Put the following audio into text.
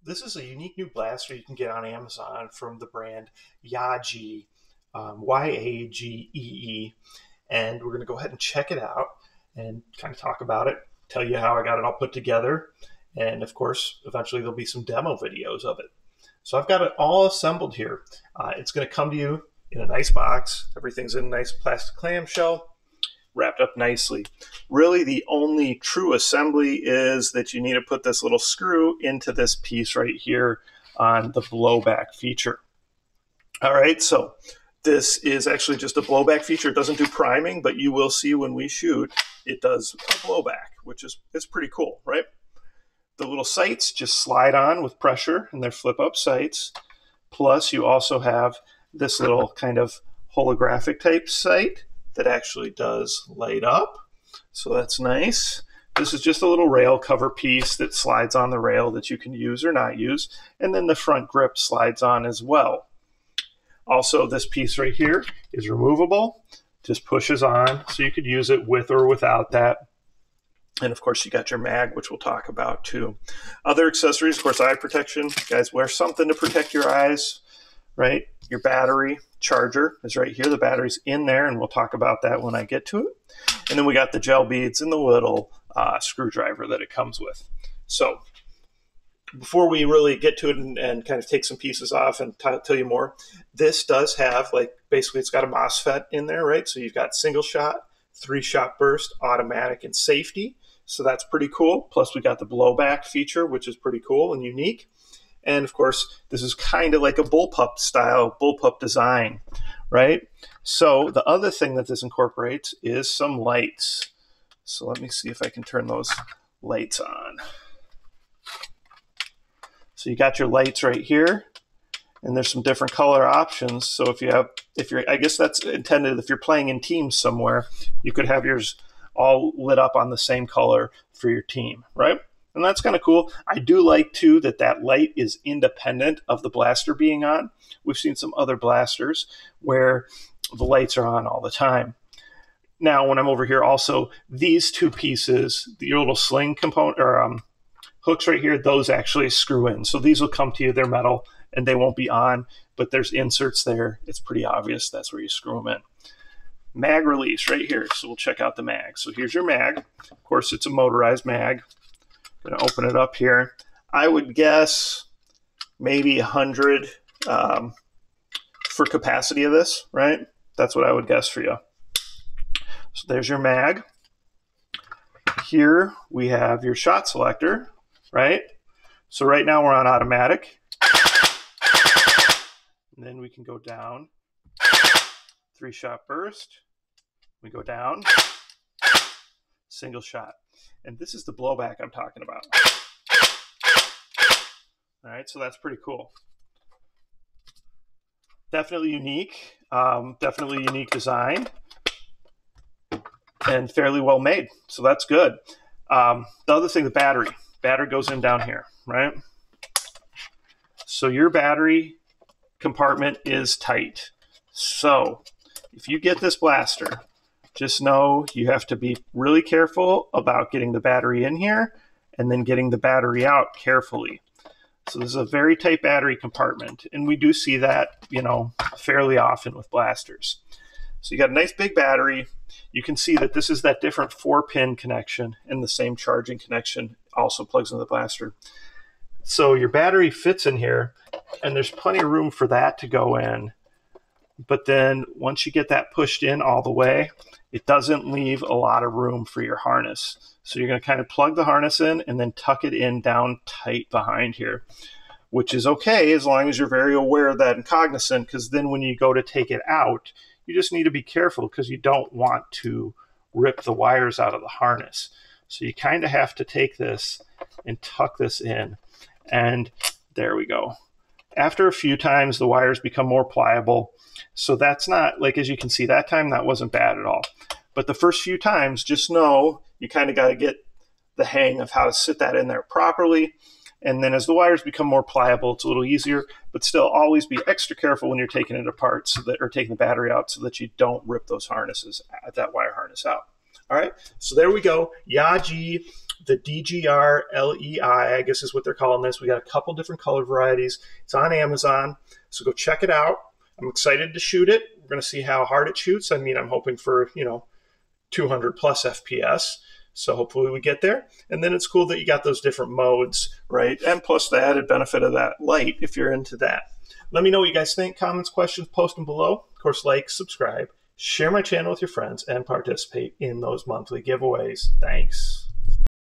This is a unique new blaster you can get on Amazon from the brand YaGee, Y-A-G-E-E. And we're going to go ahead and check it out and kind of talk about it, tell you how I got it all put together. And of course, eventually there'll be some demo videos of it. So I've got it all assembled here. It's going to come to you in a nice box. Everything's in a nice plastic clamshell, wrapped up nicely. Really, the only true assembly is that you need to put this little screw into this piece right here on the blowback feature. All right, so this is actually just a blowback feature. It doesn't do priming, but you will see when we shoot, it does a blowback, which is pretty cool, right? The little sights just slide on with pressure, and they're flip-up sights. Plus, you also have this little kind of holographic type sight that actually does light up. So that's nice. This is just a little rail cover piece that slides on the rail that you can use or not use. And then the front grip slides on as well. Also, this piece right here is removable, just pushes on, so you could use it with or without that. And of course, you got your mag, which we'll talk about too. Other accessories, of course, eye protection. Guys, wear something to protect your eyes, right? Your battery charger is right here. The battery's in there, and we'll talk about that when I get to it. And then we got the gel beads and the little screwdriver that it comes with. So before we really get to it and kind of take some pieces off and tell you more, this does have, like, basically it's got a MOSFET in there, right? So you've got single shot, 3-shot burst, automatic, and safety. So that's pretty cool. Plus we got the blowback feature, which is pretty cool and unique. And of course, this is kind of like a bullpup style, bullpup design, right? So the other thing that this incorporates is some lights. So let me see if I can turn those lights on. So you got your lights right here, and there's some different color options. So if you're, I guess that's intended if you're playing in teams somewhere, you could have yours all lit up on the same color for your team, right? And that's kind of cool. I do like too that light is independent of the blaster being on. We've seen some other blasters where the lights are on all the time. Now, when I'm over here, also these two pieces, your little sling component or hooks right here, those actually screw in. So these will come to you, they're metal, and they won't be on, but there's inserts there. It's pretty obvious that's where you screw them in. Mag release right here. So we'll check out the mag. So here's your mag. Of course, it's a motorized mag. I'm going to open it up here. I would guess maybe 100 for capacity of this, right? That's what I would guess for you. So there's your mag. Here we have your shot selector, right? So right now we're on automatic. And then we can go down. 3-shot burst. We go down. Single shot. And this is the blowback I'm talking about. All right, so that's pretty cool. Definitely unique. Definitely unique design. And fairly well made. So that's good. The other thing, the battery. Battery goes in down here, right? So your battery compartment is tight. So if you get this blaster, just know you have to be really careful about getting the battery in here and then getting the battery out carefully. So this is a very tight battery compartment, and we do see that, you know, fairly often with blasters. So you got a nice big battery. You can see that this is that different 4-pin connection, and the same charging connection also plugs into the blaster. So your battery fits in here, and there's plenty of room for that to go in. But then once you get that pushed in all the way, it doesn't leave a lot of room for your harness. So you're going to kind of plug the harness in and then tuck it in down tight behind here, which is okay as long as you're very aware of that and cognizant, because then when you go to take it out, you just need to be careful because you don't want to rip the wires out of the harness. So you kind of have to take this and tuck this in, and there we go. After a few times, the wires become more pliable. So that's not, like, as you can see, that time that wasn't bad at all. But the first few times, just know you kind of got to get the hang of how to sit that in there properly. And then as the wires become more pliable, it's a little easier, but still always be extra careful when you're taking it apart or taking the battery out so that you don't rip those harnesses, that wire harness out. All right, so there we go. YaGee the DGR-LEI, I guess is what they're calling this. We got a couple different color varieties. It's on Amazon, so go check it out. I'm excited to shoot it. We're going to see how hard it shoots. I mean, I'm hoping for, 200 plus FPS. So hopefully we get there. And then it's cool that you got those different modes, right? And plus the added benefit of that light if you're into that. Let me know what you guys think. Comments, questions, post them below. Of course, like, subscribe, share my channel with your friends, and participate in those monthly giveaways. Thanks.